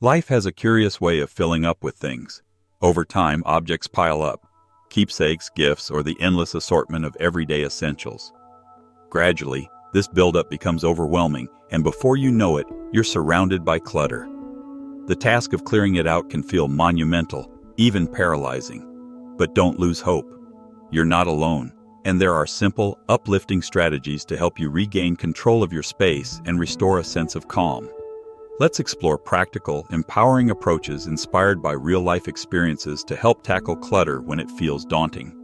Life has a curious way of filling up with things. Over time, objects pile up: keepsakes, gifts, or the endless assortment of everyday essentials. Gradually, this buildup becomes overwhelming, and before you know it, you're surrounded by clutter. The task of clearing it out can feel monumental, even paralyzing. But don't lose hope. You're not alone, and there are simple, uplifting strategies to help you regain control of your space and restore a sense of calm. Let's explore practical, empowering approaches inspired by real-life experiences to help tackle clutter when it feels daunting.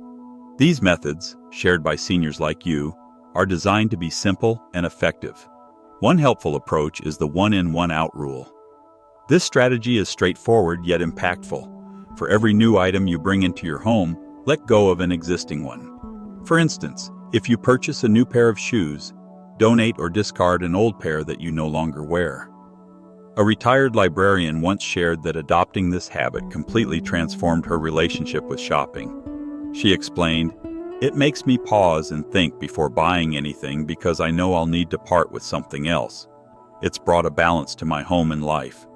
These methods, shared by seniors like you, are designed to be simple and effective. One helpful approach is the one-in, one-out rule. This strategy is straightforward yet impactful. For every new item you bring into your home, let go of an existing one. For instance, if you purchase a new pair of shoes, donate or discard an old pair that you no longer wear. A retired librarian once shared that adopting this habit completely transformed her relationship with shopping. She explained, "It makes me pause and think before buying anything because I know I'll need to part with something else. It's brought a balance to my home and life."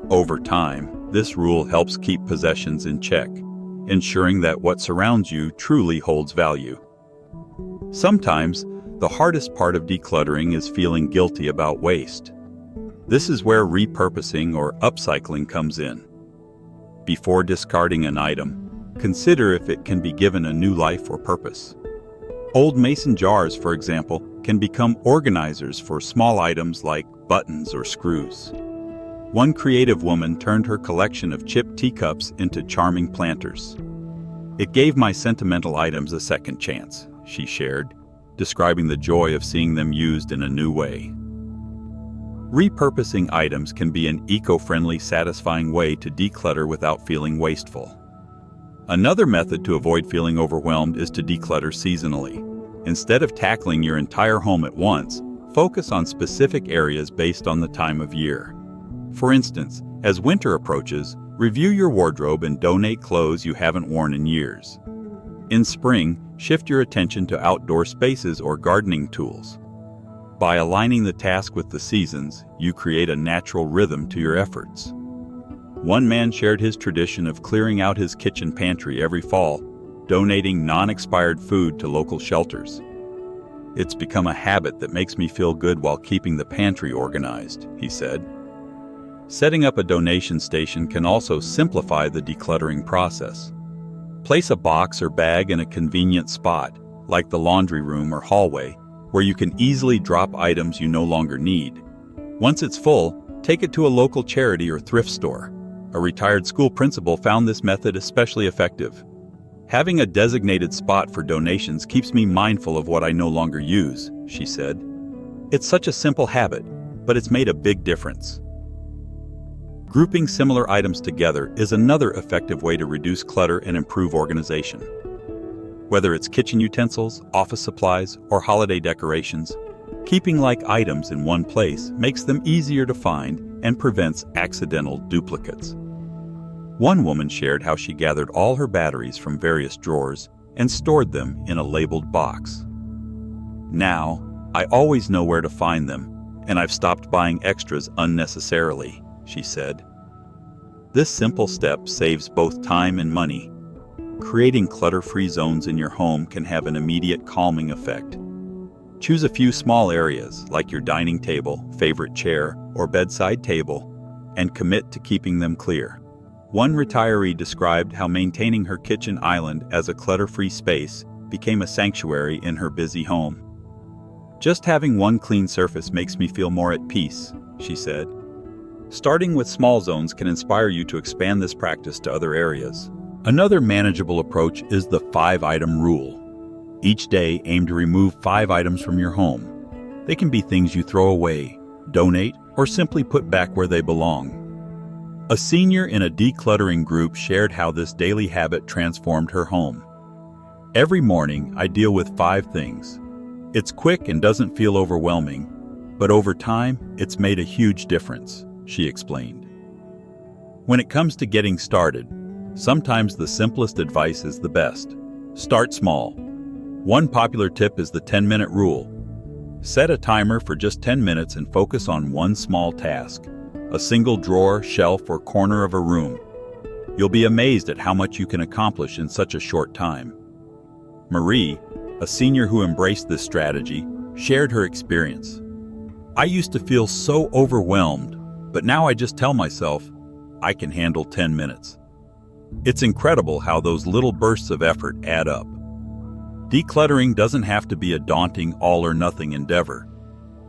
Over time, this rule helps keep possessions in check, ensuring that what surrounds you truly holds value. Sometimes, the hardest part of decluttering is feeling guilty about waste. This is where repurposing or upcycling comes in. Before discarding an item, consider if it can be given a new life or purpose. Old mason jars, for example, can become organizers for small items like buttons or screws. One creative woman turned her collection of chipped teacups into charming planters. "It gave my sentimental items a second chance," she shared, describing the joy of seeing them used in a new way. Repurposing items can be an eco-friendly, satisfying way to declutter without feeling wasteful. Another method to avoid feeling overwhelmed is to declutter seasonally. Instead of tackling your entire home at once, focus on specific areas based on the time of year. For instance, as winter approaches, review your wardrobe and donate clothes you haven't worn in years. In spring, shift your attention to outdoor spaces or gardening tools. By aligning the task with the seasons, you create a natural rhythm to your efforts. One man shared his tradition of clearing out his kitchen pantry every fall, donating non-expired food to local shelters. "It's become a habit that makes me feel good while keeping the pantry organized," he said. Setting up a donation station can also simplify the decluttering process. Place a box or bag in a convenient spot, like the laundry room or hallway, where you can easily drop items you no longer need. Once it's full, take it to a local charity or thrift store. A retired school principal found this method especially effective. "Having a designated spot for donations keeps me mindful of what I no longer use," she said. "It's such a simple habit, but it's made a big difference." Grouping similar items together is another effective way to reduce clutter and improve organization. Whether it's kitchen utensils, office supplies, or holiday decorations, keeping like items in one place makes them easier to find and prevents accidental duplicates. One woman shared how she gathered all her batteries from various drawers and stored them in a labeled box. "Now, I always know where to find them, and I've stopped buying extras unnecessarily," she said. This simple step saves both time and money. Creating clutter-free zones in your home can have an immediate calming effect. Choose a few small areas, like your dining table, favorite chair, or bedside table, and commit to keeping them clear. One retiree described how maintaining her kitchen island as a clutter-free space became a sanctuary in her busy home. "Just having one clean surface makes me feel more at peace," she said. Starting with small zones can inspire you to expand this practice to other areas. Another manageable approach is the 5-item rule. Each day, aim to remove 5 items from your home. They can be things you throw away, donate, or simply put back where they belong. A senior in a decluttering group shared how this daily habit transformed her home. "Every morning, I deal with 5 things. It's quick and doesn't feel overwhelming, but over time, it's made a huge difference," she explained. When it comes to getting started, sometimes the simplest advice is the best. Start small. One popular tip is the 10-minute rule. Set a timer for just 10 minutes and focus on one small task. a single drawer, shelf, or corner of a room. You'll be amazed at how much you can accomplish in such a short time. Marie, a senior who embraced this strategy, shared her experience. I used to feel so overwhelmed, but now I just tell myself, I can handle 10 minutes. It's incredible how those little bursts of effort add up. Decluttering doesn't have to be a daunting all-or-nothing endeavor.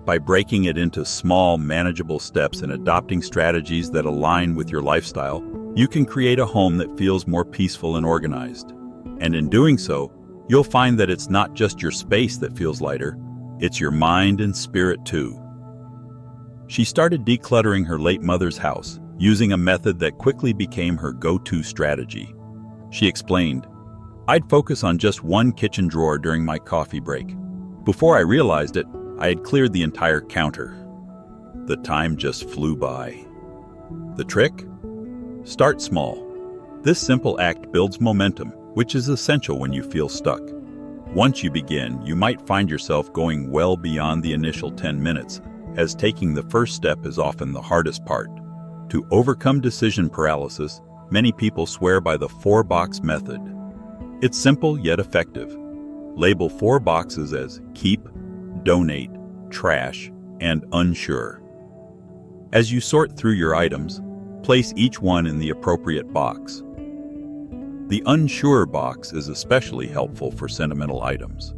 By breaking it into small, manageable steps and adopting strategies that align with your lifestyle, you can create a home that feels more peaceful and organized. And in doing so, you'll find that it's not just your space that feels lighter, it's your mind and spirit too. She started decluttering her late mother's house, using a method that quickly became her go-to strategy. She explained, "I'd focus on just one kitchen drawer during my coffee break. Before I realized it, I had cleared the entire counter. The time just flew by." The trick? Start small. This simple act builds momentum, which is essential when you feel stuck. Once you begin, you might find yourself going well beyond the initial 10 minutes, as taking the first step is often the hardest part. To overcome decision paralysis, many people swear by the 4-box method. It's simple yet effective. Label 4 boxes as keep, donate, trash, and unsure. As you sort through your items, place each one in the appropriate box. The unsure box is especially helpful for sentimental items.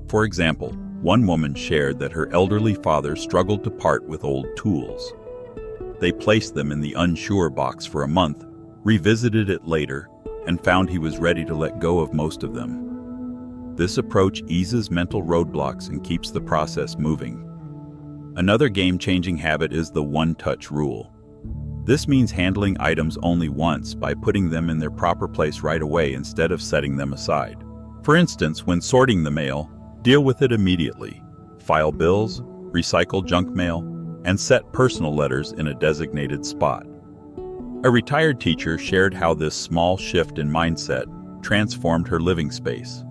For example, one woman shared that her elderly father struggled to part with old tools. They placed them in the unsure box for a month, revisited it later, and found he was ready to let go of most of them. This approach eases mental roadblocks and keeps the process moving. Another game-changing habit is the one-touch rule. This means handling items only once by putting them in their proper place right away instead of setting them aside. For instance, when sorting the mail, deal with it immediately. File bills, recycle junk mail, and set personal letters in a designated spot. A retired teacher shared how this small shift in mindset transformed her living space.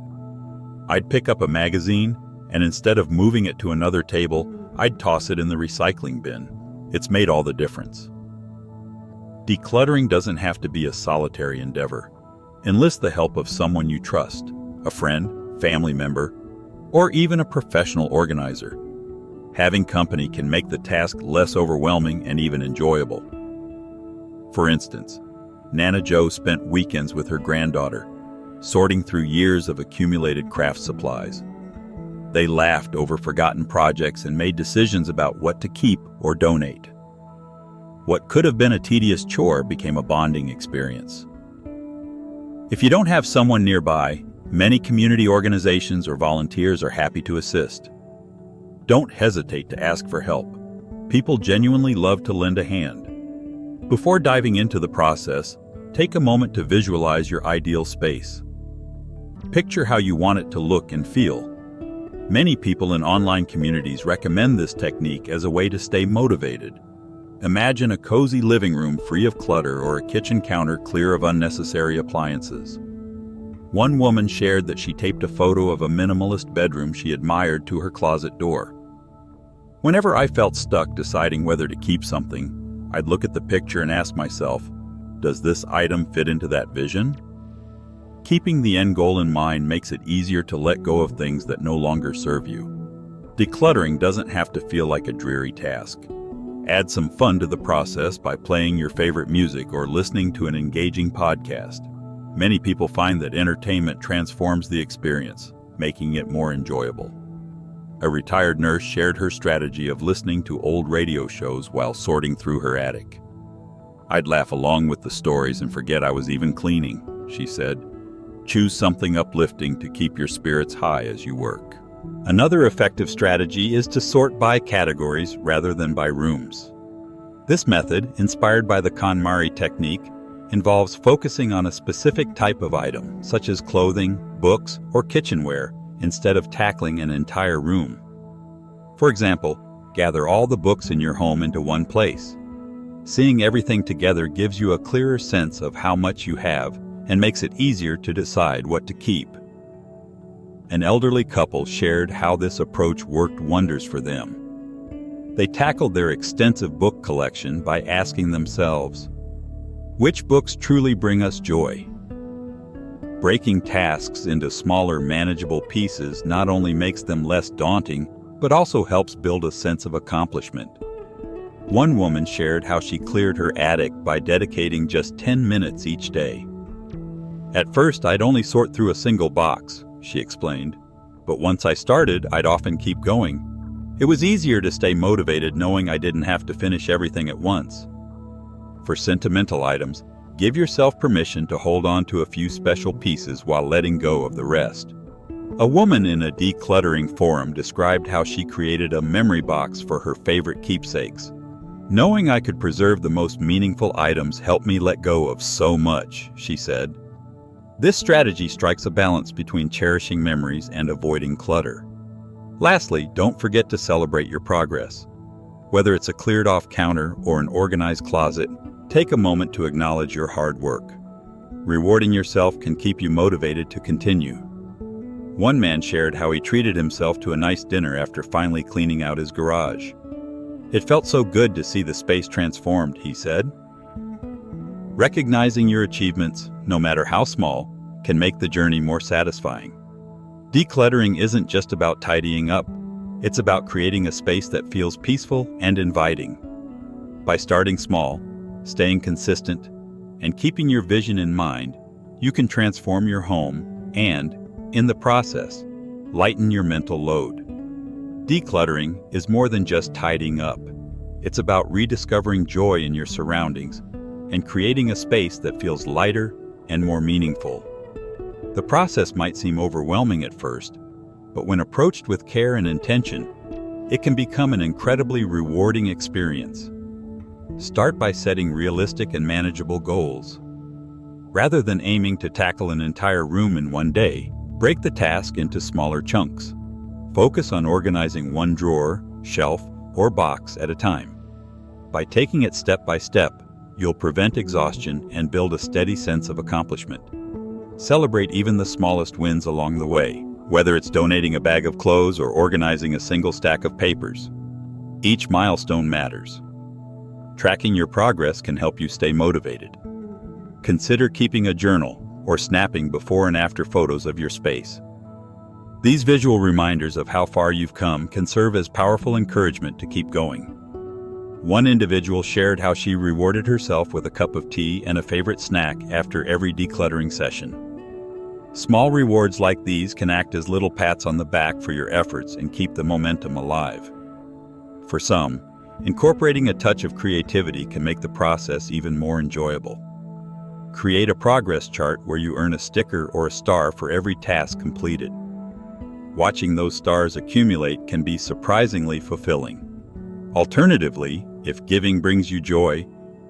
"I'd pick up a magazine, and instead of moving it to another table, I'd toss it in the recycling bin. It's made all the difference." Decluttering doesn't have to be a solitary endeavor. Enlist the help of someone you trust, a friend, family member, or even a professional organizer. Having company can make the task less overwhelming and even enjoyable. For instance, Nana Jo spent weekends with her granddaughter, sorting through years of accumulated craft supplies. They laughed over forgotten projects and made decisions about what to keep or donate. What could have been a tedious chore became a bonding experience. If you don't have someone nearby, many community organizations or volunteers are happy to assist. Don't hesitate to ask for help. People genuinely love to lend a hand. Before diving into the process, take a moment to visualize your ideal space. Picture how you want it to look and feel. Many people in online communities recommend this technique as a way to stay motivated. Imagine a cozy living room free of clutter or a kitchen counter clear of unnecessary appliances. One woman shared that she taped a photo of a minimalist bedroom she admired to her closet door. "Whenever I felt stuck deciding whether to keep something, I'd look at the picture and ask myself, does this item fit into that vision?" Keeping the end goal in mind makes it easier to let go of things that no longer serve you. Decluttering doesn't have to feel like a dreary task. Add some fun to the process by playing your favorite music or listening to an engaging podcast. Many people find that entertainment transforms the experience, making it more enjoyable. A retired nurse shared her strategy of listening to old radio shows while sorting through her attic. "I'd laugh along with the stories and forget I was even cleaning," she said. Choose something uplifting to keep your spirits high as you work. Another effective strategy is to sort by categories rather than by rooms. This method, inspired by the KonMari technique, involves focusing on a specific type of item, such as clothing, books, or kitchenware, instead of tackling an entire room. For example, gather all the books in your home into one place. Seeing everything together gives you a clearer sense of how much you have and makes it easier to decide what to keep. An elderly couple shared how this approach worked wonders for them. They tackled their extensive book collection by asking themselves, which books truly bring us joy? Breaking tasks into smaller, manageable pieces not only makes them less daunting, but also helps build a sense of accomplishment. One woman shared how she cleared her attic by dedicating just 10 minutes each day. At first, I'd only sort through a single box, she explained, but once I started, I'd often keep going. It was easier to stay motivated knowing I didn't have to finish everything at once. For sentimental items, give yourself permission to hold on to a few special pieces while letting go of the rest. A woman in a decluttering forum described how she created a memory box for her favorite keepsakes. Knowing I could preserve the most meaningful items helped me let go of so much, she said. This strategy strikes a balance between cherishing memories and avoiding clutter. Lastly, don't forget to celebrate your progress. Whether it's a cleared-off counter or an organized closet, take a moment to acknowledge your hard work. Rewarding yourself can keep you motivated to continue. One man shared how he treated himself to a nice dinner after finally cleaning out his garage. It felt so good to see the space transformed, he said. Recognizing your achievements, no matter how small, can make the journey more satisfying. Decluttering isn't just about tidying up. It's about creating a space that feels peaceful and inviting. By starting small, staying consistent, and keeping your vision in mind, you can transform your home and, in the process, lighten your mental load. Decluttering is more than just tidying up. It's about rediscovering joy in your surroundings and creating a space that feels lighter and more meaningful. The process might seem overwhelming at first, but when approached with care and intention, it can become an incredibly rewarding experience. Start by setting realistic and manageable goals. Rather than aiming to tackle an entire room in one day, break the task into smaller chunks. Focus on organizing one drawer, shelf, or box at a time. By taking it step by step, you'll prevent exhaustion and build a steady sense of accomplishment. Celebrate even the smallest wins along the way, whether it's donating a bag of clothes or organizing a single stack of papers. Each milestone matters. Tracking your progress can help you stay motivated. Consider keeping a journal or snapping before and after photos of your space. These visual reminders of how far you've come can serve as powerful encouragement to keep going. One individual shared how she rewarded herself with a cup of tea and a favorite snack after every decluttering session. Small rewards like these can act as little pats on the back for your efforts and keep the momentum alive. For some, incorporating a touch of creativity can make the process even more enjoyable. Create a progress chart where you earn a sticker or a star for every task completed. Watching those stars accumulate can be surprisingly fulfilling. Alternatively, if giving brings you joy,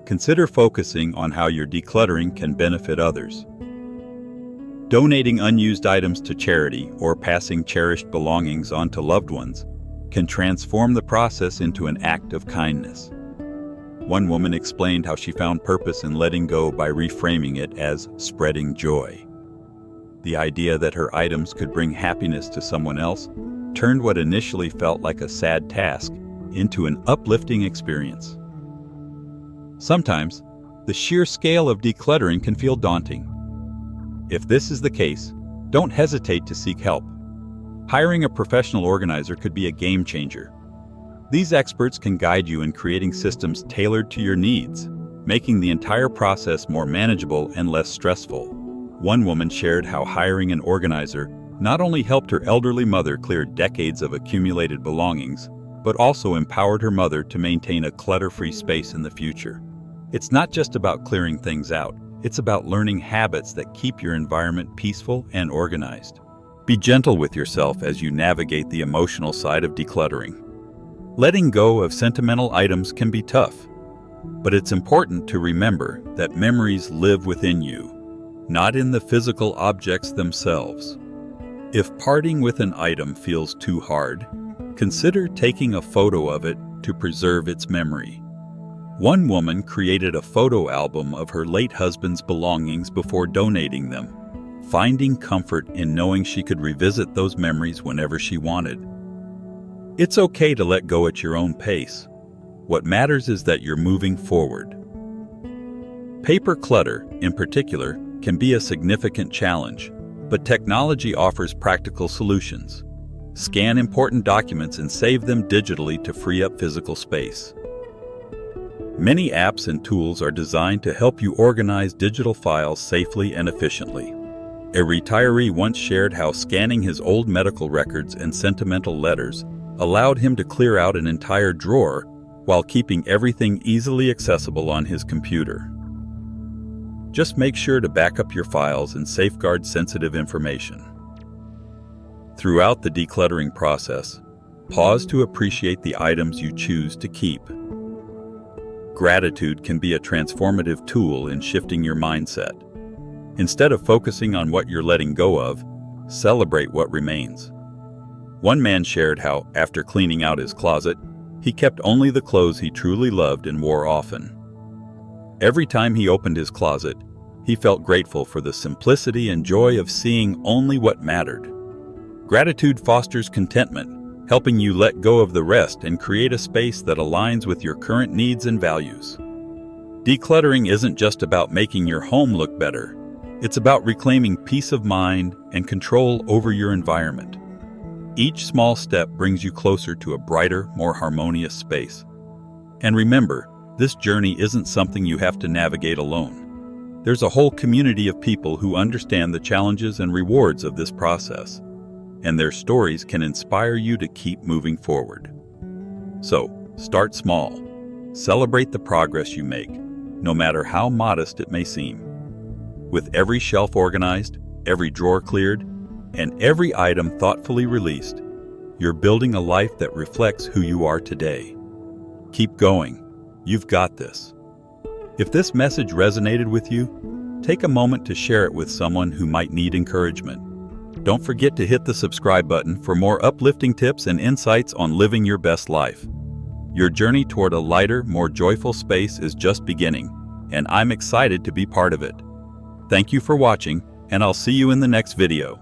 consider focusing on how your decluttering can benefit others. Donating unused items to charity or passing cherished belongings on to loved ones can transform the process into an act of kindness. One woman explained how she found purpose in letting go by reframing it as spreading joy. The idea that her items could bring happiness to someone else turned what initially felt like a sad task into an uplifting experience. Sometimes, the sheer scale of decluttering can feel daunting. If this is the case, don't hesitate to seek help. Hiring a professional organizer could be a game changer. These experts can guide you in creating systems tailored to your needs, making the entire process more manageable and less stressful. One woman shared how hiring an organizer not only helped her elderly mother clear decades of accumulated belongings, but also empowered her mother to maintain a clutter-free space in the future. It's not just about clearing things out, it's about learning habits that keep your environment peaceful and organized. Be gentle with yourself as you navigate the emotional side of decluttering. Letting go of sentimental items can be tough, but it's important to remember that memories live within you, not in the physical objects themselves. If parting with an item feels too hard, consider taking a photo of it to preserve its memory. One woman created a photo album of her late husband's belongings before donating them, finding comfort in knowing she could revisit those memories whenever she wanted. It's okay to let go at your own pace. What matters is that you're moving forward. Paper clutter, in particular, can be a significant challenge, but technology offers practical solutions. Scan important documents and save them digitally to free up physical space. Many apps and tools are designed to help you organize digital files safely and efficiently. A retiree once shared how scanning his old medical records and sentimental letters allowed him to clear out an entire drawer while keeping everything easily accessible on his computer. Just make sure to back up your files and safeguard sensitive information. Throughout the decluttering process, pause to appreciate the items you choose to keep. Gratitude can be a transformative tool in shifting your mindset. Instead of focusing on what you're letting go of, celebrate what remains. One man shared how, after cleaning out his closet, he kept only the clothes he truly loved and wore often. Every time he opened his closet, he felt grateful for the simplicity and joy of seeing only what mattered. Gratitude fosters contentment, helping you let go of the rest and create a space that aligns with your current needs and values. Decluttering isn't just about making your home look better. It's about reclaiming peace of mind and control over your environment. Each small step brings you closer to a brighter, more harmonious space. And remember, this journey isn't something you have to navigate alone. There's a whole community of people who understand the challenges and rewards of this process, and their stories can inspire you to keep moving forward. So, start small. Celebrate the progress you make, no matter how modest it may seem. With every shelf organized, every drawer cleared, and every item thoughtfully released, you're building a life that reflects who you are today. Keep going. You've got this. If this message resonated with you, take a moment to share it with someone who might need encouragement. Don't forget to hit the subscribe button for more uplifting tips and insights on living your best life. Your journey toward a lighter, more joyful space is just beginning, and I'm excited to be part of it. Thank you for watching, and I'll see you in the next video.